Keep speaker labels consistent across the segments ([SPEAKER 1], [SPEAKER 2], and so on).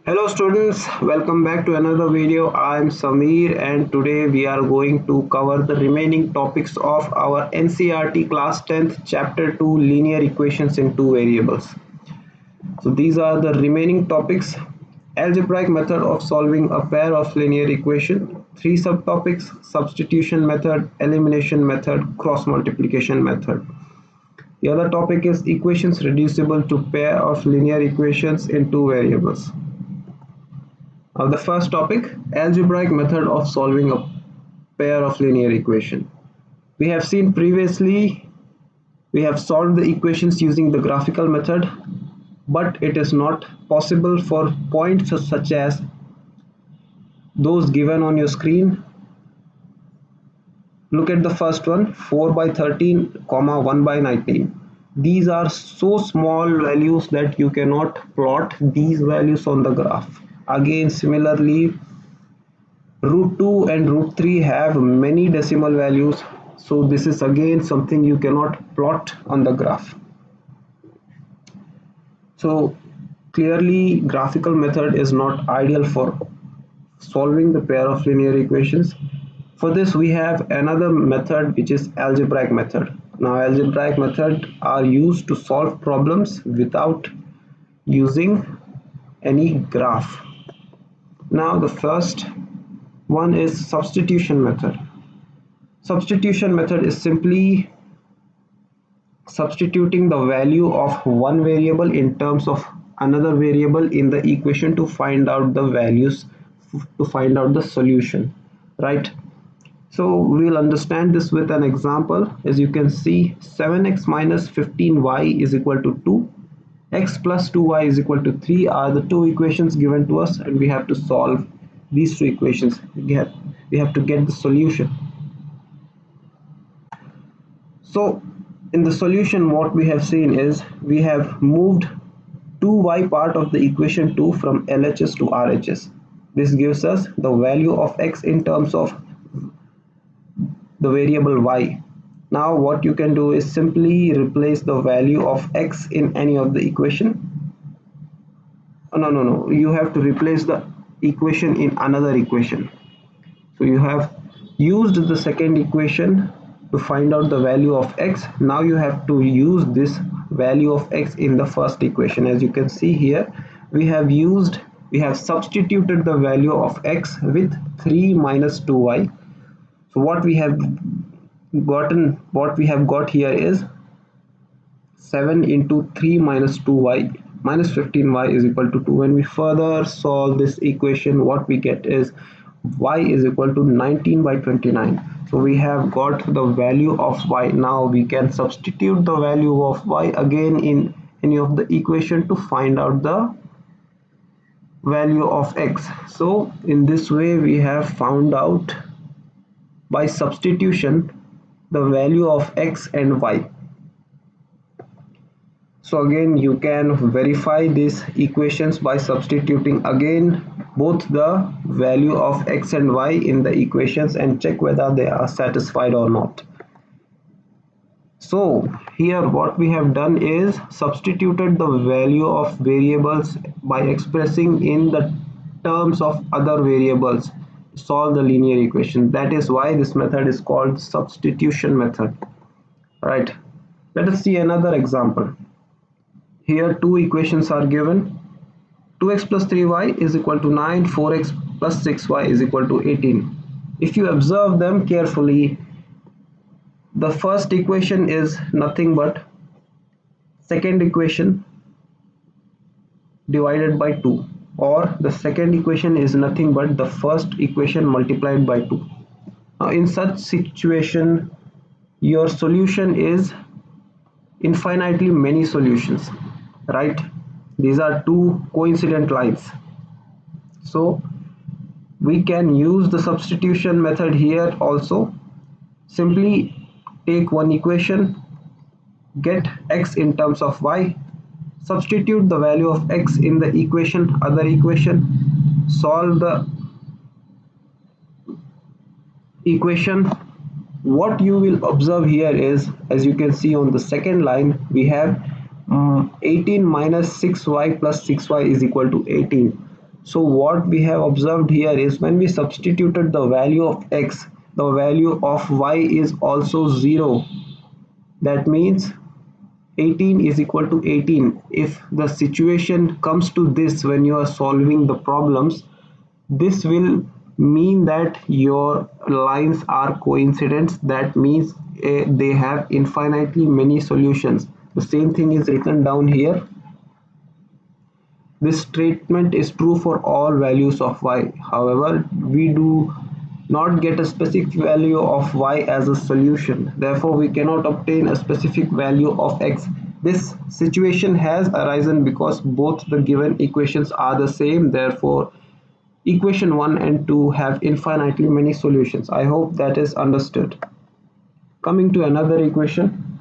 [SPEAKER 1] Hello students, welcome back to another video. I am Samir and today we are going to cover the remaining topics of our NCERT class 10th chapter 2 linear equations in two variables. So these are the remaining topics: algebraic method of solving a pair of linear equation, three subtopics: substitution method, elimination method, cross multiplication method. The other topic is equations reducible to pair of linear equations in two variables. Now the first topic, algebraic method of solving a pair of linear equation. We have seen previously we have solved the equations using the graphical method, but it is not possible for points such as those given on your screen. Look at the first one, 4 by 13, 1 by 19. These are so small values that you cannot plot these values on the graph. Again, similarly, root 2 and root 3 have many decimal values, so this is again something you cannot plot on the graph. So clearly graphical method is not ideal for solving the pair of linear equations. For this we have another method, which is algebraic method. Now algebraic method are used to solve problems without using any graph. Now the first one is substitution method. Substitution method is simply substituting the value of one variable in terms of another variable in the equation to find out the values, to find out the solution, right? So we'll understand this with an example. As you can see, 7x minus 15y is equal to 2, x plus 2y is equal to 3 are the two equations given to us, and we have to solve these two equations. We have to get the solution. So in the solution, what we have seen is we have moved 2y part of the equation 2 from LHS to RHS. This gives us the value of x in terms of the variable y. Now what you can do is simply replace the value of x in any of the equation. No, you have to replace the equation in another equation. So you have used the second equation to find out the value of x. Now you have to use this value of x in the first equation. As you can see here, we have substituted the value of x with 3 minus 2y. So what we have got here is 7 into 3 minus 2y minus 15y is equal to 2. When we further solve this equation, what we get is y is equal to 19 by 29. So we have got the value of y. Now we can substitute the value of y again in any of the equation to find out the value of x. So in this way we have found out by substitution the value of x and y. So again you can verify these equations by substituting again both the value of x and y in the equations and check whether they are satisfied or not. So here what we have done is substituted the value of variables by expressing in the terms of other variables to solve the linear equation. That is why this method is called substitution method. Right. Let us see another example. Here two equations are given. 2x plus 3y is equal to 9, 4x plus 6y is equal to 18. If you observe them carefully, the first equation is nothing but second equation divided by 2, or the second equation is nothing but the first equation multiplied by 2. Now in such situation, your solution is infinitely many solutions, right? These are two coincident lines. So we can use the substitution method here also. Simply take one equation, get x in terms of y, substitute the value of x in the other equation, solve the equation. What you will observe here is, as you can see on the second line, we have 18 minus 6y plus 6y is equal to 18. So what we have observed here is when we substituted the value of x, the value of y is also 0. That means 18 is equal to 18. If the situation comes to this when you are solving the problems, this will mean that your lines are coincident. That means they have infinitely many solutions. The same thing is written down here. This statement is true for all values of y. However, we do not get a specific value of y as a solution. Therefore, we cannot obtain a specific value of x. This situation has arisen because both the given equations are the same. Therefore, equation 1 and 2 have infinitely many solutions. I hope that is understood. Coming to another equation,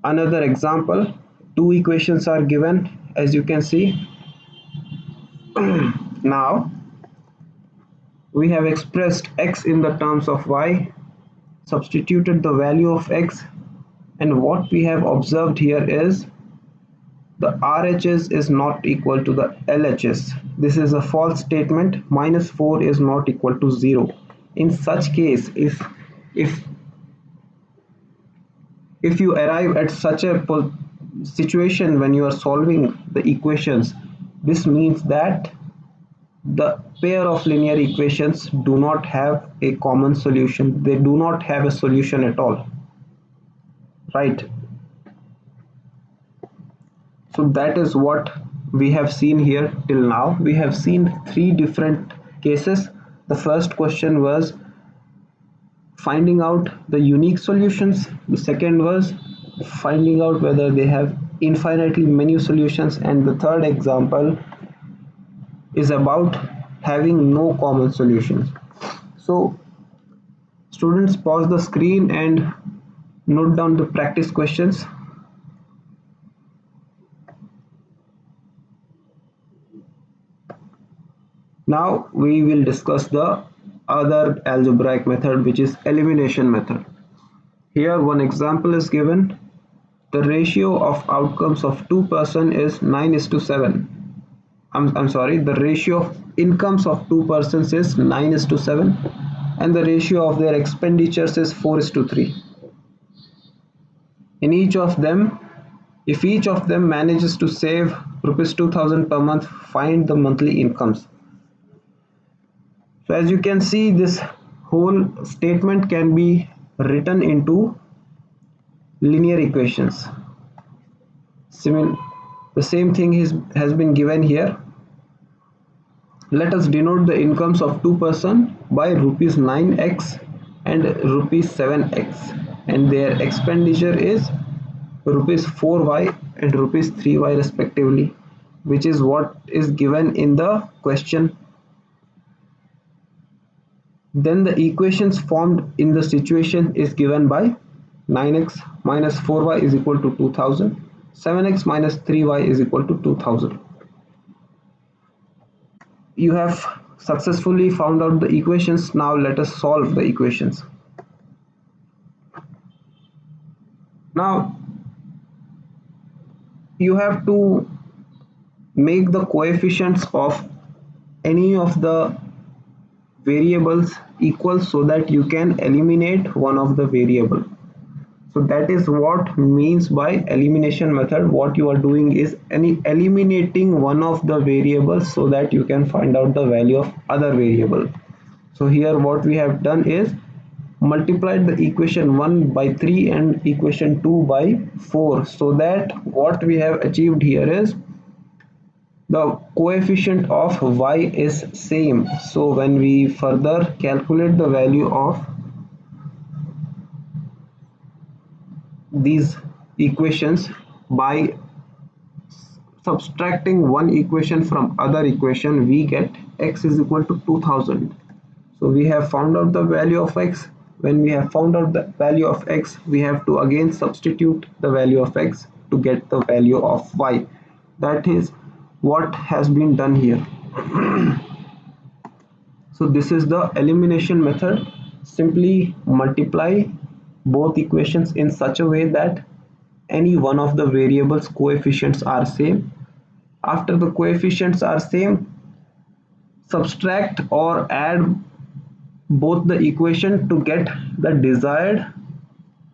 [SPEAKER 1] another example, two equations are given as you can see. Now we have expressed x in the terms of y, substituted the value of x, and what we have observed here is the RHS is not equal to the LHS. This is a false statement. -4 is not equal to 0. In such case, if if you arrive at such a situation when you are solving the equations, this means that the pair of linear equations do not have a common solution. They do not have a solution at all, right? So that is what we have seen here till now. We have seen three different cases. The first question was finding out the unique solutions. The second was finding out whether they have infinitely many solutions, and the third example is about having no common solutions. So students, pause the screen and note down the practice questions. Now we will discuss the other algebraic method, which is elimination method. Here one example is given. The ratio of outcomes of two persons is 9:7. I'm sorry, the ratio of incomes of two persons is 9:7, and the ratio of their expenditures is 4:3. In each of them, if each of them manages to save rupees 2000 per month, find the monthly incomes. So as you can see, this whole statement can be written into linear equations. The same thing has been given here. Let us denote the incomes of two persons by rupees 9x and rupees 7x, and their expenditure is rupees 4y and rupees 3y respectively, which is what is given in the question. Then the equations formed in the situation is given by 9x minus 4y is equal to 2000, 7x minus 3y is equal to 2000. You have successfully found out the equations. Now let us solve the equations. Now you have to make the coefficients of any of the variables equal so that you can eliminate one of the variable. So that is what means by elimination method. What you are doing is eliminating one of the variables so that you can find out the value of other variable. So here what we have done is multiplied the equation 1 by 3 and equation 2 by 4, so that what we have achieved here is the coefficient of y is same. So when we further calculate the value of these equations by subtracting one equation from other equation, we get x is equal to 2000. So we have found out the value of x. When we have found out the value of x, we have to again substitute the value of x to get the value of y. That is what has been done here. So this is the elimination method. Simply multiply both equations in such a way that any one of the variables coefficients are same. After the coefficients are same, subtract or add both the equation to get the desired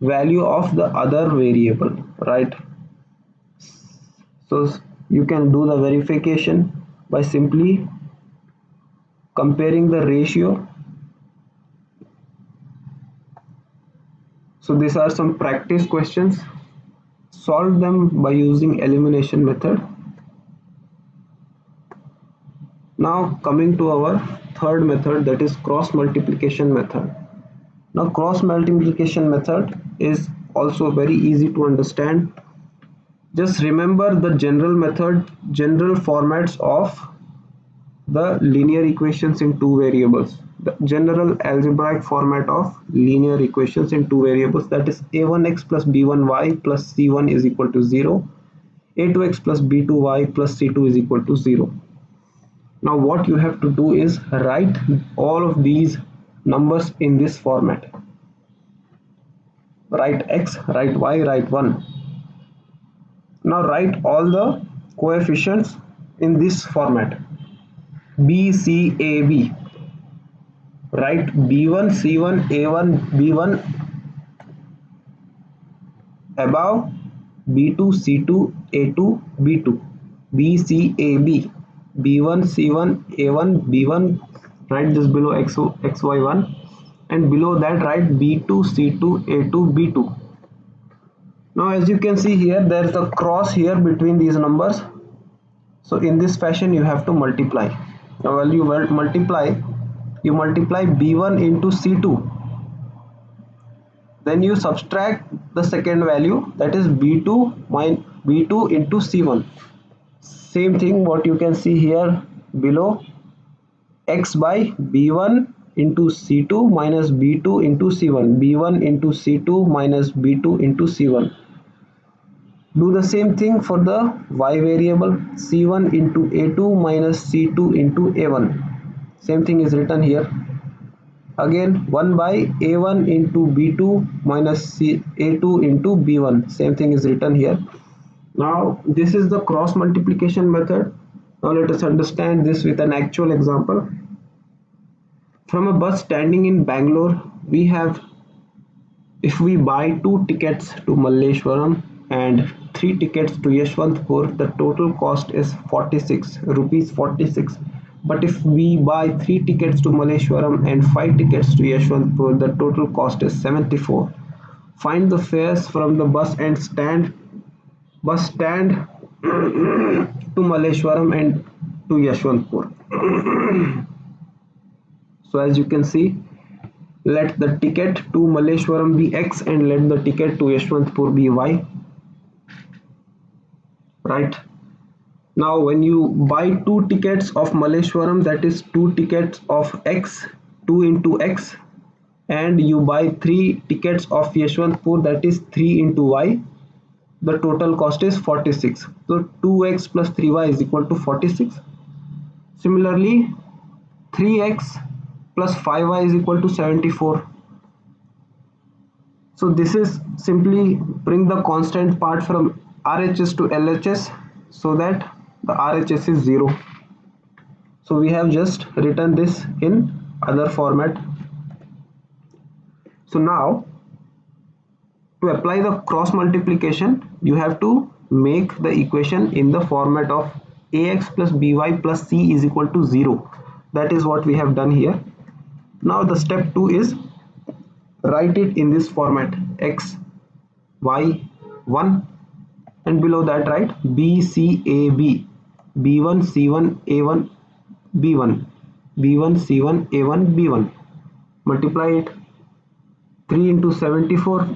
[SPEAKER 1] value of the other variable, right? So you can do the verification by simply comparing the ratio. So these are some practice questions. Solve them by using elimination method. Now coming to our third method, that is cross multiplication method. Now cross multiplication method is also very easy to understand. Just remember the general formats of the linear equations in two variables. The general algebraic format of linear equations in two variables, that is a1x plus b1y plus c1 is equal to 0, a2x plus b2y plus c2 is equal to 0. Now what you have to do is write all of these numbers in this format. Write x, write y, write 1. Now write all the coefficients in this format. B, C, A, B. Write B1, C1, A1, B1 above B2, C2, A2, B2. B, C, A, B. B1, C1, A1, B1. Write this below X, Y1. And below that write B2, C2, A2, B2. Now as you can see here, there is a cross here between these numbers. So in this fashion you have to multiply. Now while you multiply b1 into c2, then you subtract the second value, that is b2 minus b2 into c1. Same thing what you can see here below, x by b1 into c2 minus b2 into c1, b1 into c2 minus b2 into c1. Do the same thing for the y variable, c1 into a2 minus c2 into a1. Same thing is written here. Again 1 by a1 into b2 minus a2 into b1. Same thing is written here. Now this is the cross multiplication method. Now let us understand this with an actual example. From a bus standing in Bangalore, we have, if we buy 2 tickets to Malleshwaram and 3 tickets to Yeshwanthpur, the total cost is 46 rupees 46. But if we buy 3 tickets to Malleshwaram and 5 tickets to Yeshwanthpur, the total cost is 74. Find the fares from the bus stand to Malleshwaram and to Yeshwanthpur. So as you can see, let the ticket to Malleshwaram be x and let the ticket to Yeshwanthpur be y. Right. Now when you buy 2 tickets of Malleshwaram, that is 2 tickets of x, 2 into x, and you buy 3 tickets of Yeshwanthpur, that is 3 into y, the total cost is 46. So 2x plus 3y is equal to 46. Similarly 3x plus 5y is equal to 74. So this is simply bring the constant part from RHS to LHS so that the RHS is 0. So we have just written this in other format. So now to apply the cross multiplication, you have to make the equation in the format of ax plus by plus c is equal to 0. That is what we have done here. Now the step 2 is write it in this format, x, y, 1, and below that write b, c, a, b, b1, c1, a1, b1, b1, c1, a1, b1. Multiply it. 3 into 74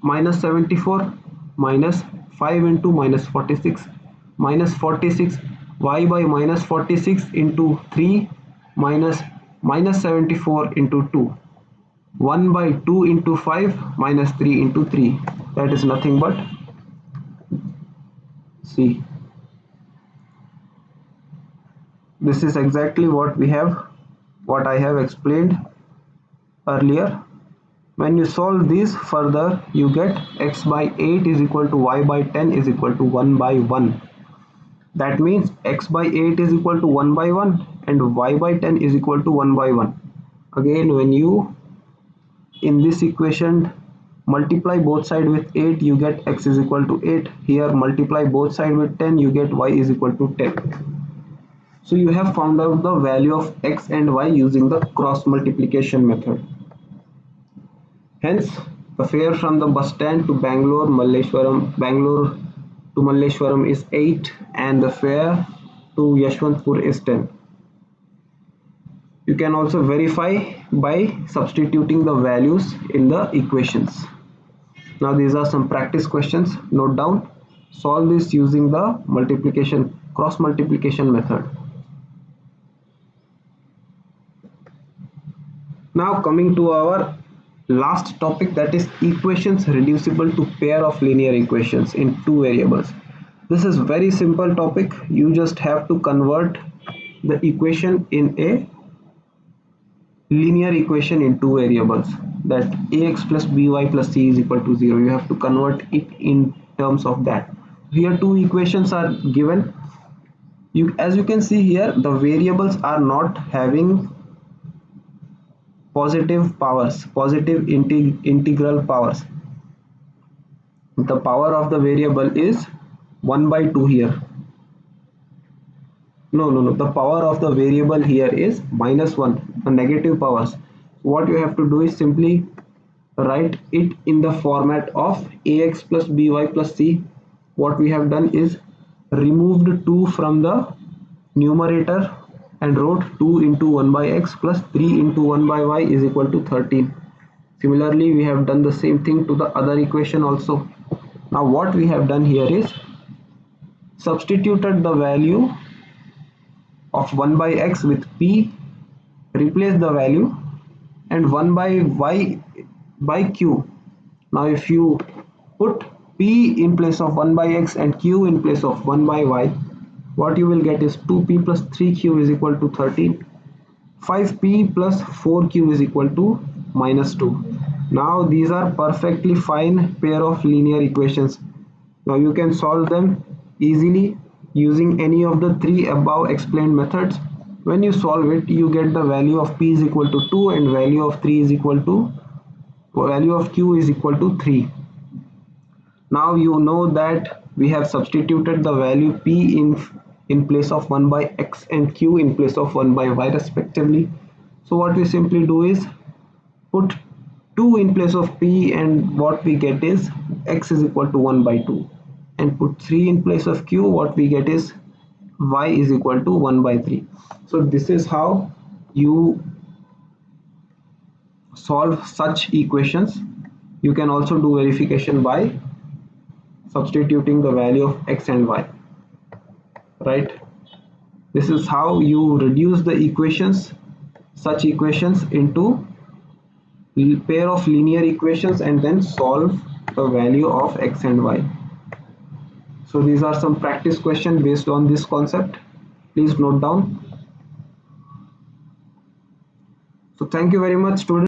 [SPEAKER 1] minus 74 minus 5 into minus 46 minus 46, y by minus 46 into 3 minus minus 74 into 2, 1 by 2 into 5 minus 3 into 3, that is nothing but C. This is exactly what I have explained earlier. When you solve these further, you get x by 8 is equal to y by 10 is equal to 1 by 1. That means x by 8 is equal to 1 by 1 and y by 10 is equal to 1 by 1. Again, when you in this equation multiply both sides with 8, you get x is equal to 8. Here multiply both sides with 10, you get y is equal to 10. So you have found out the value of x and y using the cross multiplication method. Hence, the fare from the bus stand to Bangalore to Malleshwaram is 8 and the fare to Yashwantpur is 10. You can also verify by substituting the values in the equations. Now these are some practice questions. Note down. Solve this using the cross multiplication method. Now coming to our last topic, that is equations reducible to pair of linear equations in two variables. This is very simple topic. You just have to convert the equation in a linear equation in two variables, that ax plus by plus c is equal to 0. You have to convert it in terms of that. Here two equations are given. As you can see here, the variables are not having positive integral powers. The power of the variable is 1 by 2 here. No, the power of the variable here is -1, the negative powers. What you have to do is simply write it in the format of ax plus by plus c. What we have done is removed 2 from the numerator and wrote 2 into 1 by x plus 3 into 1 by y is equal to 13. Similarly, we have done the same thing to the other equation also. Now what we have done here is substituted the value of 1 by x with p, replace the value, and 1 by y by q. Now if you put p in place of 1 by x and q in place of 1 by y, what you will get is 2p plus 3q is equal to 13. 5p plus 4q is equal to -2. Now these are perfectly fine pair of linear equations. Now you can solve them easily using any of the three above explained methods. When you solve it, you get the value of p is equal to 2 and value of q is equal to 3. Now you know that we have substituted the value p in place of 1 by x and q in place of 1 by y respectively. So what we simply do is put 2 in place of p, and what we get is x is equal to 1 by 2, and put 3 in place of q, what we get is y is equal to 1 by 3. So this is how you solve such equations. You can also do verification by substituting the value of x and y, right? This is how you reduce the such equations into pair of linear equations and then solve the value of x and y. So these are some practice questions based on this concept. Please note down. So thank you very much, students.